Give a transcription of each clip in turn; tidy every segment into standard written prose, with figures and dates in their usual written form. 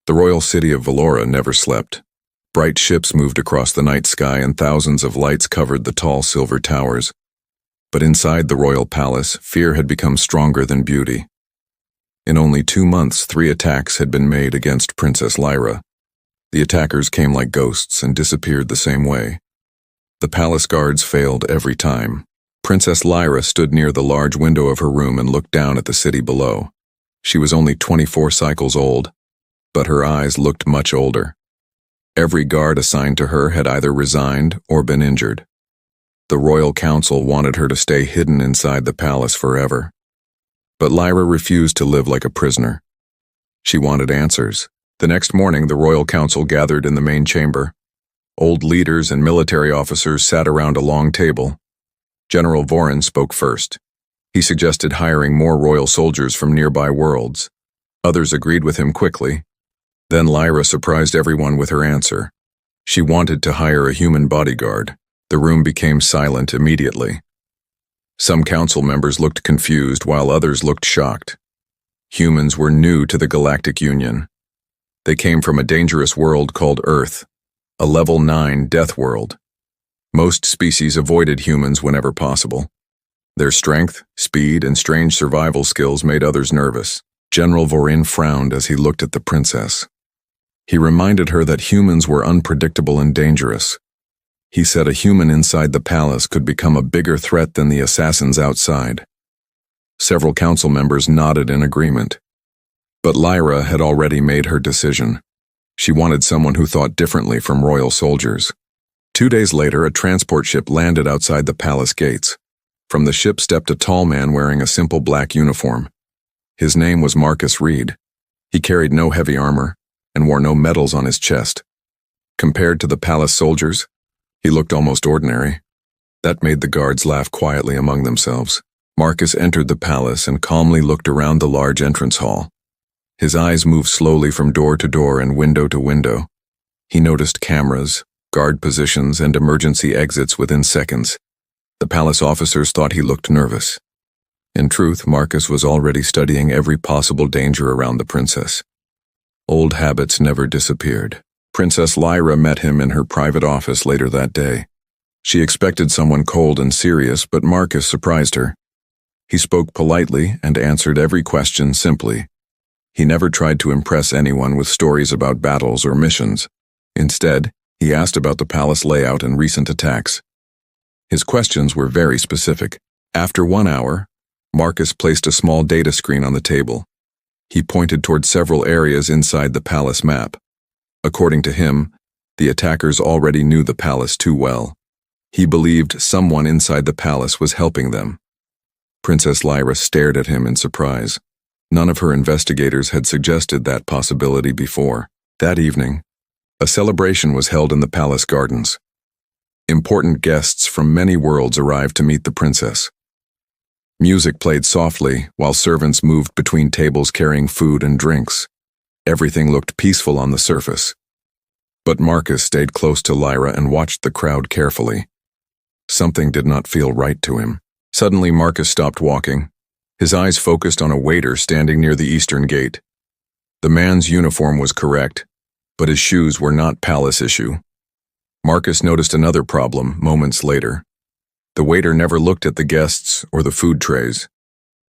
The royal city of Valora never slept. Bright ships moved across the night sky and thousands of lights covered the tall silver towers. But inside the royal palace, fear had become stronger than beauty. In only 2 months, 3 attacks had been made against Princess Lyra. The attackers came like ghosts and disappeared the same way. The palace guards failed every time. Princess Lyra stood near the large window of her room and looked down at the city below. She was only 24 cycles old, but her eyes looked much older. Every guard assigned to her had either resigned or been injured. The royal council wanted her to stay hidden inside the palace forever. But Lyra refused to live like a prisoner. She wanted answers. The next morning, the royal council gathered in the main chamber. Old leaders and military officers sat around a long table. General Vorin spoke first. He suggested hiring more royal soldiers from nearby worlds. Others agreed with him quickly. Then Lyra surprised everyone with her answer. She wanted to hire a human bodyguard. The room became silent immediately. Some council members looked confused while others looked shocked. Humans were new to the Galactic Union. They came from a dangerous world called Earth, a level 9 Deathworld. Most species avoided humans whenever possible. Their strength, speed, and strange survival skills made others nervous. General Vorin frowned as he looked at the princess. He reminded her that humans were unpredictable and dangerous. He said a human inside the palace could become a bigger threat than the assassins outside. Several council members nodded in agreement. But Lyra had already made her decision. She wanted someone who thought differently from royal soldiers. 2 days later, a transport ship landed outside the palace gates. From the ship stepped a tall man wearing a simple black uniform. His name was Marcus Reed. He carried no heavy armor and wore no medals on his chest. Compared to the palace soldiers, he looked almost ordinary. That made the guards laugh quietly among themselves. Marcus entered the palace and calmly looked around the large entrance hall. His eyes moved slowly from door to door and window to window. He noticed cameras, guard positions, and emergency exits within seconds. The palace officers thought he looked nervous. In truth, Marcus was already studying every possible danger around the princess. Old habits never disappeared. Princess Lyra met him in her private office later that day. She expected someone cold and serious, but Marcus surprised her. He spoke politely and answered every question simply. He never tried to impress anyone with stories about battles or missions. Instead, he asked about the palace layout and recent attacks. His questions were very specific. After 1 hour, Marcus placed a small data screen on the table. He pointed toward several areas inside the palace map. According to him, the attackers already knew the palace too well. He believed someone inside the palace was helping them. Princess Lyra stared at him in surprise. None of her investigators had suggested that possibility before. That evening, a celebration was held in the palace gardens. Important guests from many worlds arrived to meet the princess. Music played softly while servants moved between tables carrying food and drinks. Everything looked peaceful on the surface. But Marcus stayed close to Lyra and watched the crowd carefully. Something did not feel right to him. Suddenly, Marcus stopped walking. His eyes focused on a waiter standing near the eastern gate. The man's uniform was correct, but his shoes were not palace issue. Marcus noticed another problem moments later. The waiter never looked at the guests or the food trays.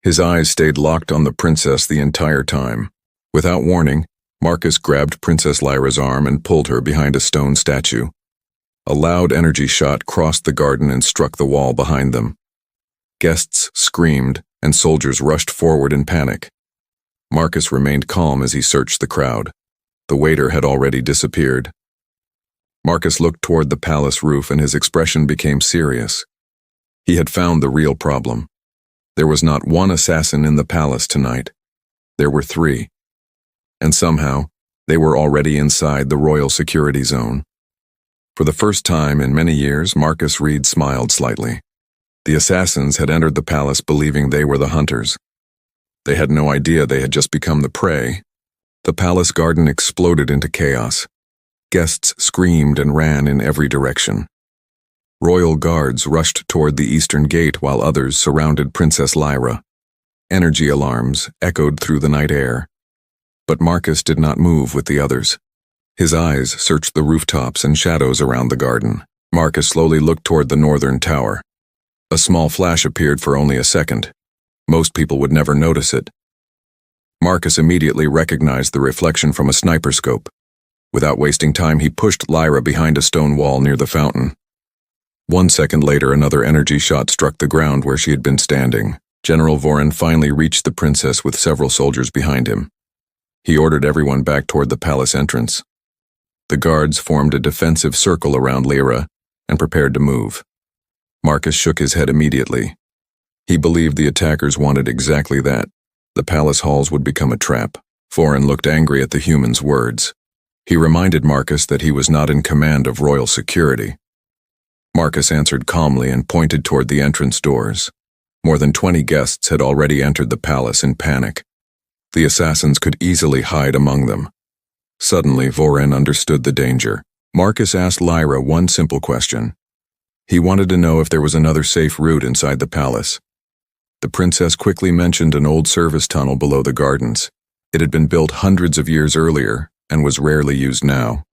His eyes stayed locked on the princess the entire time. Without warning, Marcus grabbed Princess Lyra's arm and pulled her behind a stone statue. A loud energy shot crossed the garden and struck the wall behind them. Guests screamed, and soldiers rushed forward in panic. Marcus remained calm as he searched the crowd. The waiter had already disappeared. Marcus looked toward the palace roof and his expression became serious. He had found the real problem. There was not one assassin in the palace tonight. There were 3. And somehow, they were already inside the royal security zone. For the first time in many years, Marcus Reed smiled slightly. The assassins had entered the palace believing they were the hunters. They had no idea they had just become the prey. The palace garden exploded into chaos. Guests screamed and ran in every direction. Royal guards rushed toward the eastern gate while others surrounded Princess Lyra. Energy alarms echoed through the night air. But Marcus did not move with the others. His eyes searched the rooftops and shadows around the garden. Marcus slowly looked toward the northern tower. A small flash appeared for only a second. Most people would never notice it. Marcus immediately recognized the reflection from a sniper scope. Without wasting time, he pushed Lyra behind a stone wall near the fountain. 1 second later, another energy shot struck the ground where she had been standing. General Vorin finally reached the princess with several soldiers behind him. He ordered everyone back toward the palace entrance. The guards formed a defensive circle around Lyra and prepared to move. Marcus shook his head immediately. He believed the attackers wanted exactly that. The palace halls would become a trap. Vorin looked angry at the human's words. He reminded Marcus that he was not in command of royal security. Marcus answered calmly and pointed toward the entrance doors. More than 20 guests had already entered the palace in panic. The assassins could easily hide among them. Suddenly, Vorin understood the danger. Marcus asked Lyra one simple question. He wanted to know if there was another safe route inside the palace. The princess quickly mentioned an old service tunnel below the gardens. It had been built hundreds of years earlier and was rarely used now.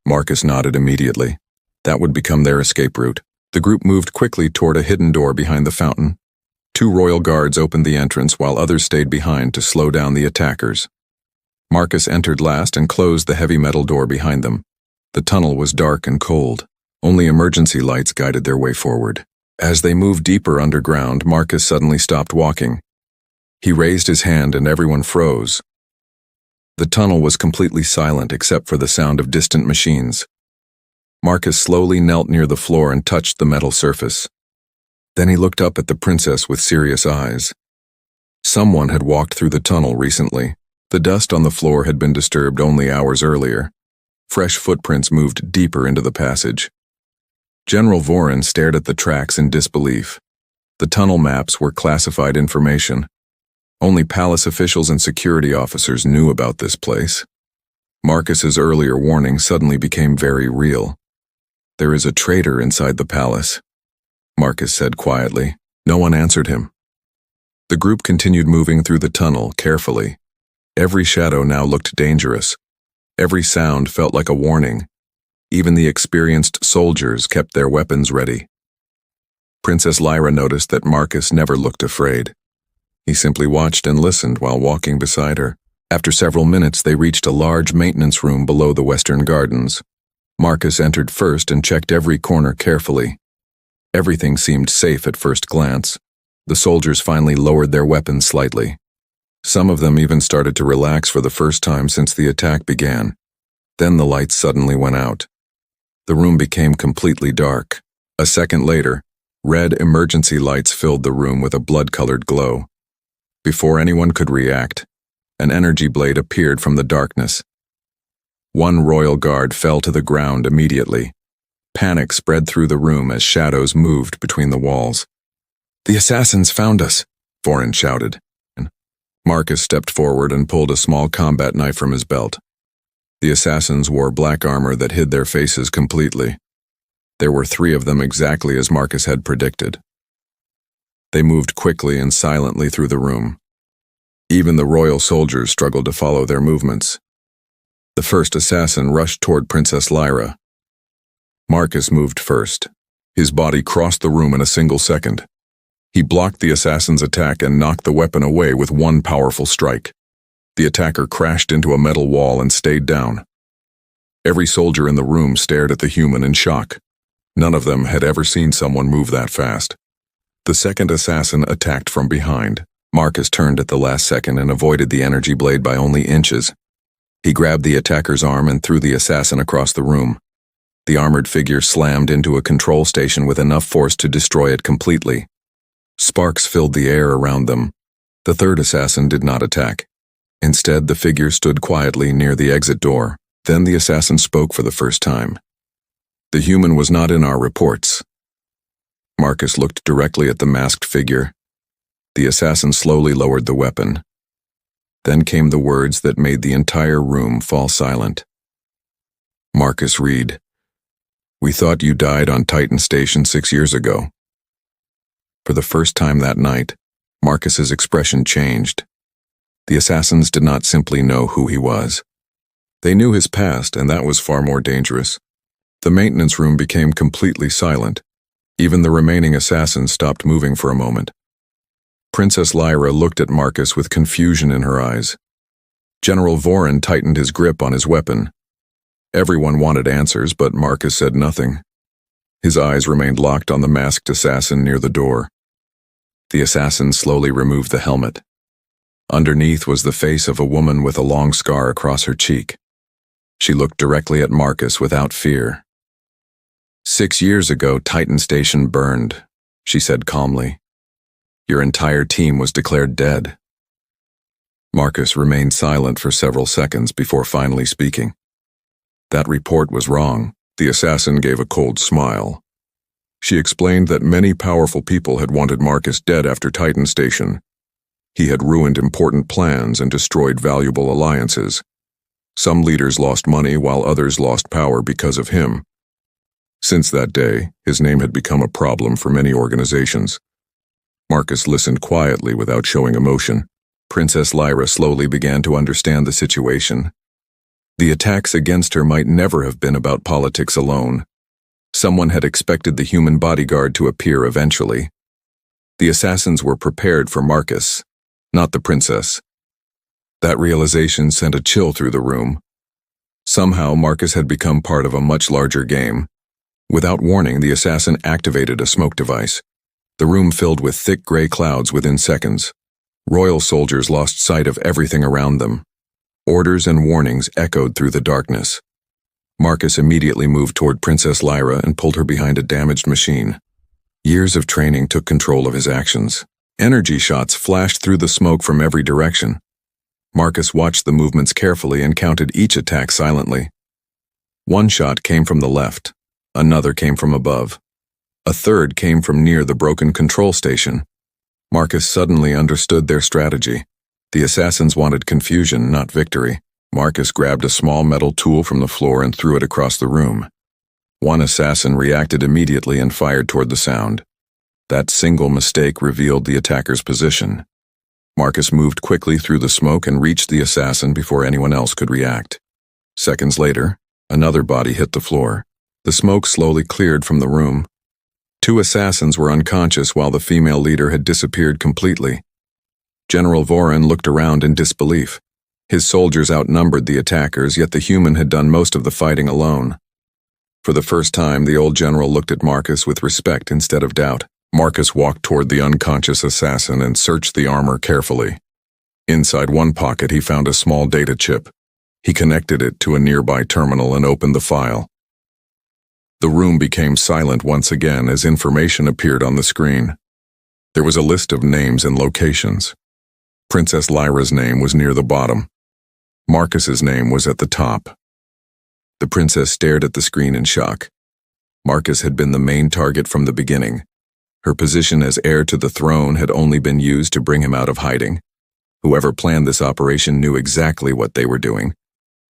Marcus nodded immediately. That would become their escape route. The group moved quickly toward a hidden door behind the fountain. 2 royal guards opened the entrance while others stayed behind to slow down the attackers. Marcus entered last and closed the heavy metal door behind them. The tunnel was dark and cold. Only emergency lights guided their way forward. As they moved deeper underground, Marcus suddenly stopped walking. He raised his hand and everyone froze. The tunnel was completely silent except for the sound of distant machines. Marcus slowly knelt near the floor and touched the metal surface. Then he looked up at the princess with serious eyes. Someone had walked through the tunnel recently. The dust on the floor had been disturbed only hours earlier. Fresh footprints moved deeper into the passage. General Vorin stared at the tracks in disbelief. The tunnel maps were classified information. Only palace officials and security officers knew about this place. Marcus's earlier warning suddenly became very real. There is a traitor inside the palace, Marcus said quietly. No one answered him. The group continued moving through the tunnel carefully. Every shadow now looked dangerous. Every sound felt like a warning. Even the experienced soldiers kept their weapons ready. Princess Lyra noticed that Marcus never looked afraid. He simply watched and listened while walking beside her. After several minutes, they reached a large maintenance room below the western gardens. Marcus entered first and checked every corner carefully. Everything seemed safe at first glance. The soldiers finally lowered their weapons slightly. Some of them even started to relax for the first time since the attack began. Then the lights suddenly went out. The room became completely dark. A second later, red emergency lights filled the room with a blood-colored glow. Before anyone could react, an energy blade appeared from the darkness. One royal guard fell to the ground immediately. Panic spread through the room as shadows moved between the walls. "The assassins found us," Vorin shouted. Marcus stepped forward and pulled a small combat knife from his belt. The assassins wore black armor that hid their faces completely. There were 3 of them exactly as Marcus had predicted. They moved quickly and silently through the room. Even the royal soldiers struggled to follow their movements. The first assassin rushed toward Princess Lyra. Marcus moved first. His body crossed the room in a single second. He blocked the assassin's attack and knocked the weapon away with one powerful strike. The attacker crashed into a metal wall and stayed down. Every soldier in the room stared at the human in shock. None of them had ever seen someone move that fast. The second assassin attacked from behind. Marcus turned at the last second and avoided the energy blade by only inches. He grabbed the attacker's arm and threw the assassin across the room. The armored figure slammed into a control station with enough force to destroy it completely. Sparks filled the air around them. The third assassin did not attack. Instead, the figure stood quietly near the exit door. Then the assassin spoke for the first time. "The human was not in our reports." Marcus looked directly at the masked figure. The assassin slowly lowered the weapon. Then came the words that made the entire room fall silent. Marcus read, "We thought you died on Titan Station 6 years ago." For the first time that night, Marcus's expression changed. The assassins did not simply know who he was. They knew his past, and that was far more dangerous. The maintenance room became completely silent. Even the remaining assassins stopped moving for a moment. Princess Lyra looked at Marcus with confusion in her eyes. General Vorin tightened his grip on his weapon. Everyone wanted answers, but Marcus said nothing. His eyes remained locked on the masked assassin near the door. The assassin slowly removed the helmet. Underneath was the face of a woman with a long scar across her cheek. She looked directly at Marcus without fear. 6 years ago, Titan Station burned, she said calmly. Your entire team was declared dead. Marcus remained silent for several seconds before finally speaking. That report was wrong. The assassin gave a cold smile. She explained that many powerful people had wanted Marcus dead after Titan Station. He had ruined important plans and destroyed valuable alliances. Some leaders lost money while others lost power because of him. Since that day, his name had become a problem for many organizations. Marcus listened quietly without showing emotion. Princess Lyra slowly began to understand the situation. The attacks against her might never have been about politics alone. Someone had expected the human bodyguard to appear eventually. The assassins were prepared for Marcus, not the princess. That realization sent a chill through the room. Somehow, Marcus had become part of a much larger game. Without warning, the assassin activated a smoke device. The room filled with thick gray clouds within seconds. Royal soldiers lost sight of everything around them. Orders and warnings echoed through the darkness. Marcus immediately moved toward Princess Lyra and pulled her behind a damaged machine. Years of training took control of his actions. Energy shots flashed through the smoke from every direction. Marcus watched the movements carefully and counted each attack silently. One shot came from the left. Another came from above. A third came from near the broken control station. Marcus suddenly understood their strategy. The assassins wanted confusion, not victory. Marcus grabbed a small metal tool from the floor and threw it across the room. One assassin reacted immediately and fired toward the sound. That single mistake revealed the attacker's position. Marcus moved quickly through the smoke and reached the assassin before anyone else could react. Seconds later, another body hit the floor. The smoke slowly cleared from the room. 2 assassins were unconscious while the female leader had disappeared completely. General Vorin looked around in disbelief. His soldiers outnumbered the attackers, yet the human had done most of the fighting alone. For the first time, the old general looked at Marcus with respect instead of doubt. Marcus walked toward the unconscious assassin and searched the armor carefully. Inside one pocket, he found a small data chip. He connected it to a nearby terminal and opened the file. The room became silent once again as information appeared on the screen. There was a list of names and locations. Princess Lyra's name was near the bottom. Marcus's name was at the top. The princess stared at the screen in shock. Marcus had been the main target from the beginning. Her position as heir to the throne had only been used to bring him out of hiding. Whoever planned this operation knew exactly what they were doing.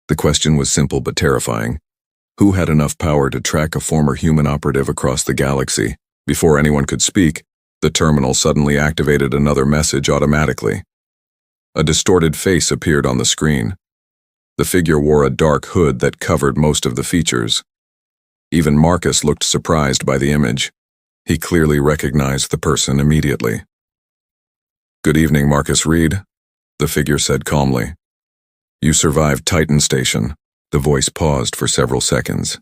The question was simple but terrifying. Who had enough power to track a former human operative across the galaxy? Before anyone could speak, the terminal suddenly activated another message automatically. A distorted face appeared on the screen. The figure wore a dark hood that covered most of the features. Even Marcus looked surprised by the image. He clearly recognized the person immediately. "Good evening, Marcus Reed," the figure said calmly. "You survived Titan Station." The voice paused for several seconds.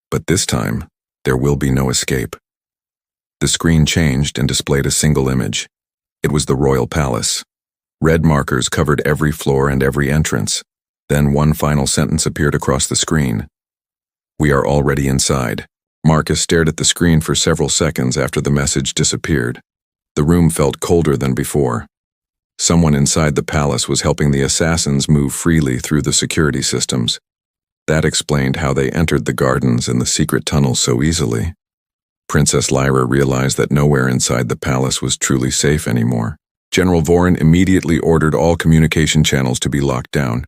"But this time, there will be no escape." The screen changed and displayed a single image. It was the royal palace. Red markers covered every floor and every entrance. Then one final sentence appeared across the screen. "We are already inside." Marcus stared at the screen for several seconds after the message disappeared. The room felt colder than before. Someone inside the palace was helping the assassins move freely through the security systems. That explained how they entered the gardens and the secret tunnels so easily. Princess Lyra realized that nowhere inside the palace was truly safe anymore. General Vorin immediately ordered all communication channels to be locked down.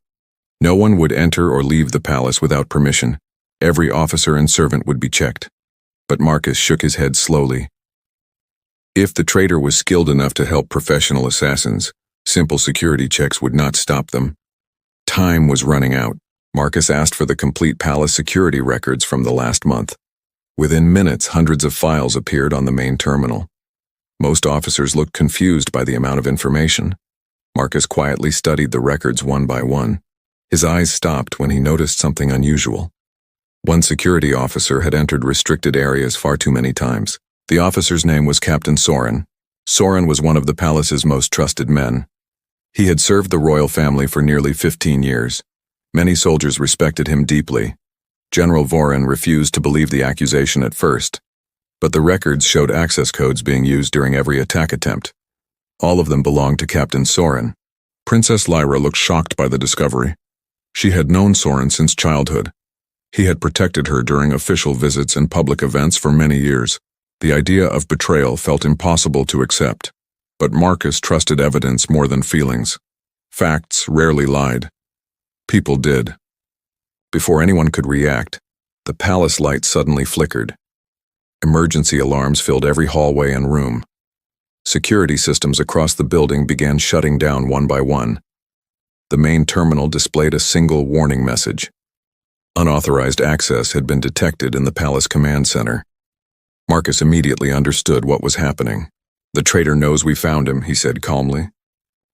No one would enter or leave the palace without permission. Every officer and servant would be checked. But Marcus shook his head slowly. If the traitor was skilled enough to help professional assassins, Simple security checks would not stop them. Time was running out. Marcus asked for the complete palace security records from the last month. Within minutes, hundreds of files appeared on the main terminal. Most officers looked confused by the amount of information. Marcus quietly studied the records one by one. His eyes stopped when he noticed something unusual. One security officer had entered restricted areas far too many times. The officer's name was Captain Soren. Soren was one of the palace's most trusted men. He had served the royal family for nearly 15 years. Many soldiers respected him deeply. General Voren refused to believe the accusation at first, but the records showed access codes being used during every attack attempt. All of them belonged to Captain Soren. Princess Lyra looked shocked by the discovery. She had known Soren since childhood. He had protected her during official visits and public events for many years. The idea of betrayal felt impossible to accept, but Marcus trusted evidence more than feelings. Facts rarely lied. People did. Before anyone could react, the palace light suddenly flickered. Emergency alarms filled every hallway and room. Security systems across the building began shutting down one by one. The main terminal displayed a single warning message. Unauthorized access had been detected in the palace command center. Marcus immediately understood what was happening. "The traitor knows we found him," he said calmly.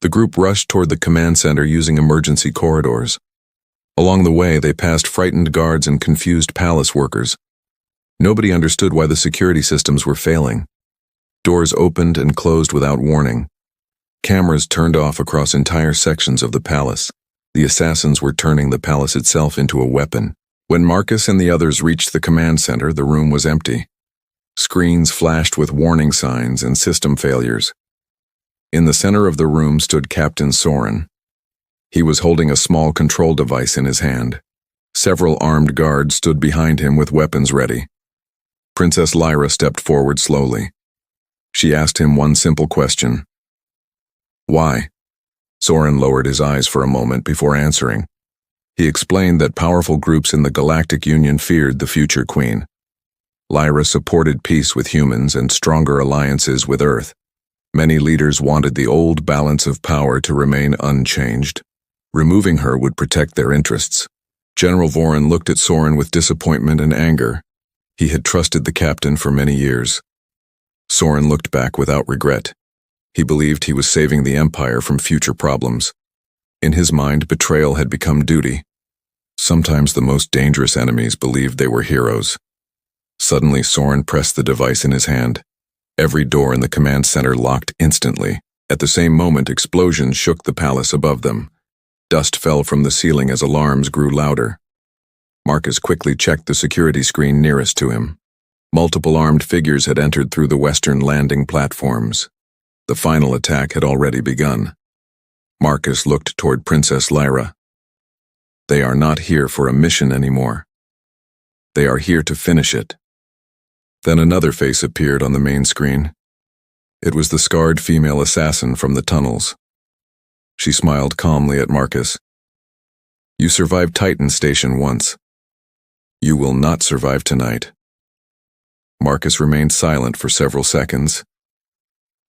The group rushed toward the command center using emergency corridors. Along the way, they passed frightened guards and confused palace workers. Nobody understood why the security systems were failing. Doors opened and closed without warning. Cameras turned off across entire sections of the palace. The assassins were turning the palace itself into a weapon. When Marcus and the others reached the command center, the room was empty. Screens flashed with warning signs and system failures. In the center of the room stood Captain Soren. He was holding a small control device in his hand. Several armed guards stood behind him with weapons ready. Princess Lyra stepped forward slowly. She asked him one simple question. "Why?" Soren lowered his eyes for a moment before answering. He explained that powerful groups in the Galactic Union feared the future queen. Lyra supported peace with humans and stronger alliances with Earth. Many leaders wanted the old balance of power to remain unchanged. Removing her would protect their interests. General Voren looked at Soren with disappointment and anger. He had trusted the captain for many years. Soren looked back without regret. He believed he was saving the Empire from future problems. In his mind, betrayal had become duty. Sometimes the most dangerous enemies believed they were heroes. Suddenly, Soren pressed the device in his hand. Every door in the command center locked instantly. At the same moment, explosions shook the palace above them. Dust fell from the ceiling as alarms grew louder. Marcus quickly checked the security screen nearest to him. Multiple armed figures had entered through the western landing platforms. The final attack had already begun. Marcus looked toward Princess Lyra. "They are not here for a mission anymore. They are here to finish it." Then another face appeared on the main screen. It was the scarred female assassin from the tunnels. She smiled calmly at Marcus. "You survived Titan Station once. You will not survive tonight." Marcus remained silent for several seconds.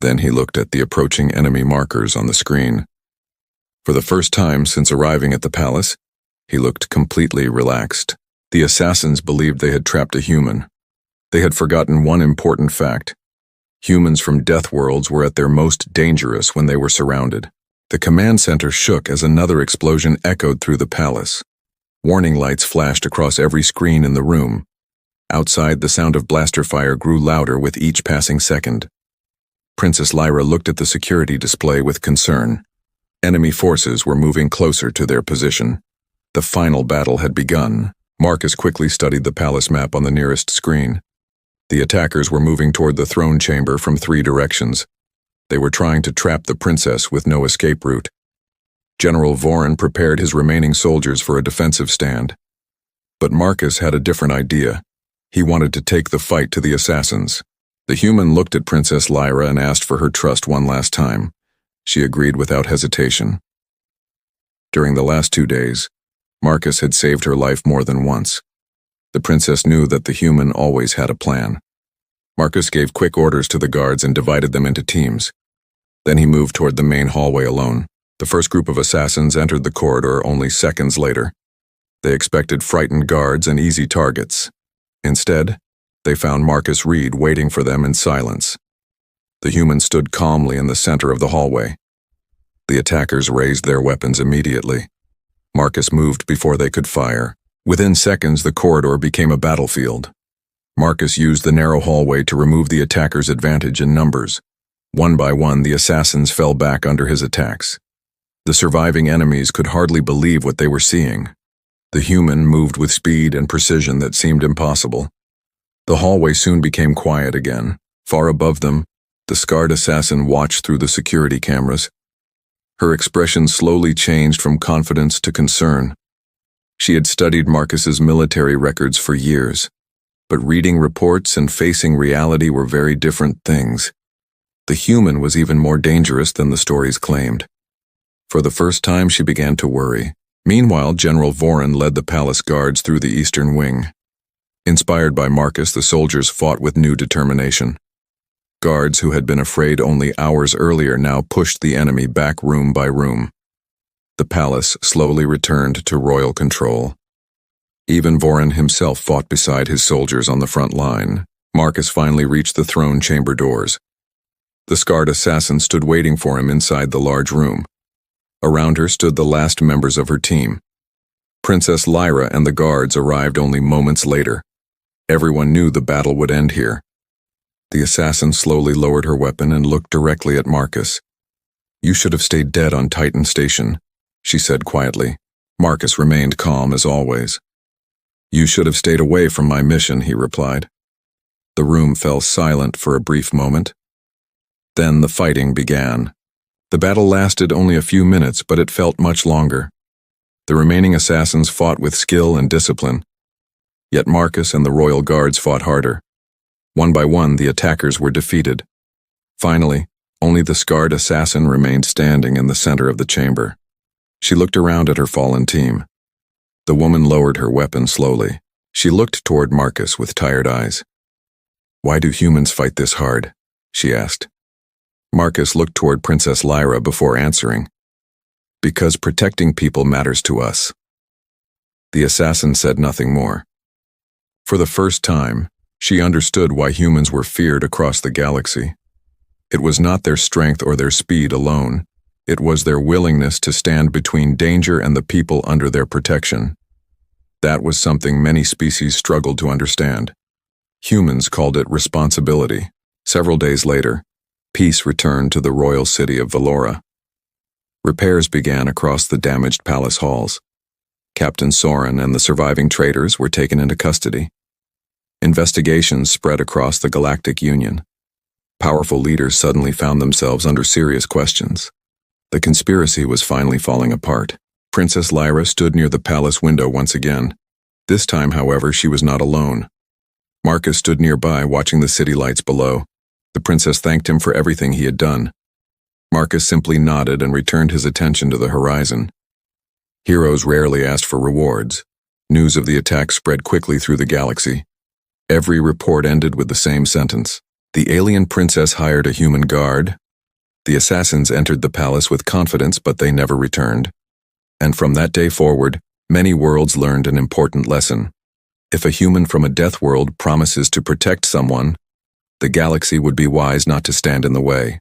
Then he looked at the approaching enemy markers on the screen. For the first time since arriving at the palace, he looked completely relaxed. The assassins believed they had trapped a human. They had forgotten one important fact. Humans from Deathworlds were at their most dangerous when they were surrounded. The command center shook as another explosion echoed through the palace. Warning lights flashed across every screen in the room. Outside, the sound of blaster fire grew louder with each passing second. Princess Lyra looked at the security display with concern. Enemy forces were moving closer to their position. The final battle had begun. Marcus quickly studied the palace map on the nearest screen. The attackers were moving toward the throne chamber from 3 directions. They were trying to trap the princess with no escape route. General Voren prepared his remaining soldiers for a defensive stand. But Marcus had a different idea. He wanted to take the fight to the assassins. The human looked at Princess Lyra and asked for her trust one last time. She agreed without hesitation. During the last 2 days, Marcus had saved her life more than once. The princess knew that the human always had a plan. Marcus gave quick orders to the guards and divided them into teams. Then he moved toward the main hallway alone. The first group of assassins entered the corridor only seconds later. They expected frightened guards and easy targets. Instead, they found Marcus Reed waiting for them in silence. The human stood calmly in the center of the hallway. The attackers raised their weapons immediately. Marcus moved before they could fire. Within seconds, the corridor became a battlefield. Marcus used the narrow hallway to remove the attackers' advantage in numbers. One by one, the assassins fell back under his attacks. The surviving enemies could hardly believe what they were seeing. The human moved with speed and precision that seemed impossible. The hallway soon became quiet again. Far above them, the scarred assassin watched through the security cameras. Her expression slowly changed from confidence to concern. She had studied Marcus's military records for years, but reading reports and facing reality were very different things. The human was even more dangerous than the stories claimed. For the first time, she began to worry. Meanwhile, General Voren led the palace guards through the eastern wing. Inspired by Marcus, the soldiers fought with new determination. Guards who had been afraid only hours earlier now pushed the enemy back room by room. The palace slowly returned to royal control. Even Voren himself fought beside his soldiers on the front line. Marcus finally reached the throne chamber doors. The scarred assassin stood waiting for him inside the large room. Around her stood the last members of her team. Princess Lyra and the guards arrived only moments later. Everyone knew the battle would end here. The assassin slowly lowered her weapon and looked directly at Marcus. "You should have stayed dead on Titan Station," she said quietly. Marcus remained calm as always. "You should have stayed away from my mission," he replied. The room fell silent for a brief moment. Then the fighting began. The battle lasted only a few minutes, but it felt much longer. The remaining assassins fought with skill and discipline. Yet Marcus and the royal guards fought harder. One by one, the attackers were defeated. Finally, only the scarred assassin remained standing in the center of the chamber. She looked around at her fallen team. The woman lowered her weapon slowly. She looked toward Marcus with tired eyes. "Why do humans fight this hard?" she asked. Marcus looked toward Princess Lyra before answering. "Because protecting people matters to us." The assassin said nothing more. For the first time, she understood why humans were feared across the galaxy. It was not their strength or their speed alone. It was their willingness to stand between danger and the people under their protection. That was something many species struggled to understand. Humans called it responsibility. Several days later, peace returned to the royal city of Valora. Repairs began across the damaged palace halls. Captain Soren and the surviving traitors were taken into custody. Investigations spread across the Galactic Union. Powerful leaders suddenly found themselves under serious questions. The conspiracy was finally falling apart. Princess Lyra stood near the palace window once again. This time, however, she was not alone. Marcus stood nearby, watching the city lights below. The princess thanked him for everything he had done. Marcus simply nodded and returned his attention to the horizon. Heroes rarely asked for rewards. News of the attack spread quickly through the galaxy. Every report ended with the same sentence. The alien princess hired a human guard. The assassins entered the palace with confidence, but they never returned. And from that day forward, many worlds learned an important lesson. If a human from a death world promises to protect someone, the galaxy would be wise not to stand in the way.